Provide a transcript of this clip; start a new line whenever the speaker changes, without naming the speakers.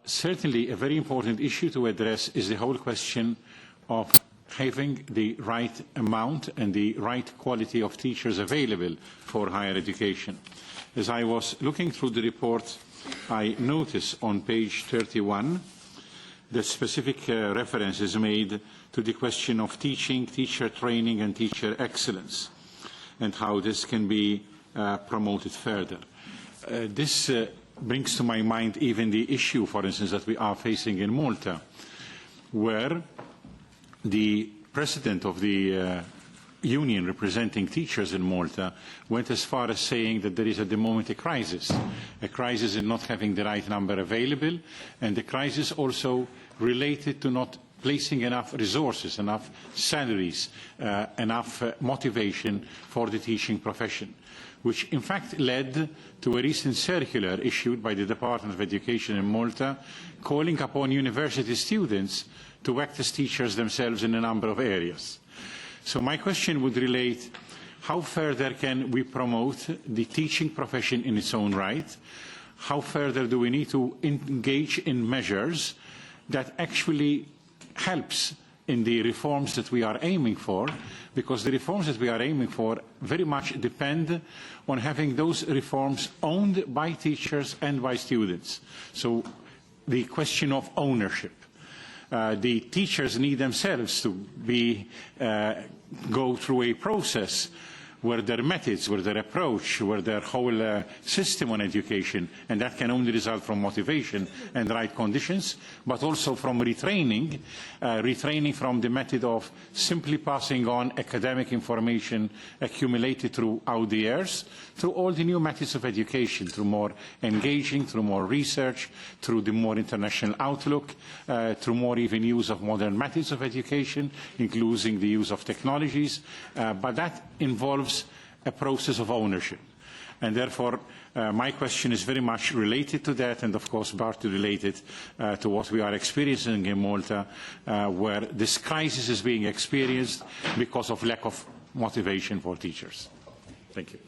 Certainly, a very important issue to address is the whole question of having the right amount and the right quality of teachers available for higher education. As I was looking through the report, I notice on page 31 that specific reference is made to the question of teaching, teacher training and teacher excellence, and how this can be promoted further. This brings to my mind even the issue, for instance, that we are facing in Malta, where the president of the union representing teachers in Malta went as far as saying that there is at the moment a crisis in not having the right number available, and the crisis also related to not placing enough resources, enough salaries, enough motivation for the teaching profession, which in fact led to a recent circular issued by the Department of Education in Malta calling upon university students to act as teachers themselves in a number of areas. So my question would relate, how further can we promote the teaching profession in its own right? How further do we need to engage in measures that actually helps in the reforms that we are aiming for? Because the reforms that we are aiming for very much depend on having those reforms owned by teachers and by students. So the question of ownership. The teachers need themselves to go through a process where their methods, where their approach, where their whole system on education, and that can only result from motivation and right conditions, but also from retraining, retraining from the method of simply passing on academic information accumulated throughout the years, through all the new methods of education, through more engaging, through more research, through the more international outlook, through more even use of modern methods of education, including the use of technologies, but that involves a process of ownership. And therefore, my question is very much related to that, and of course partly related to what we are experiencing in Malta, where this crisis is being experienced because of lack of motivation for teachers. Thank you.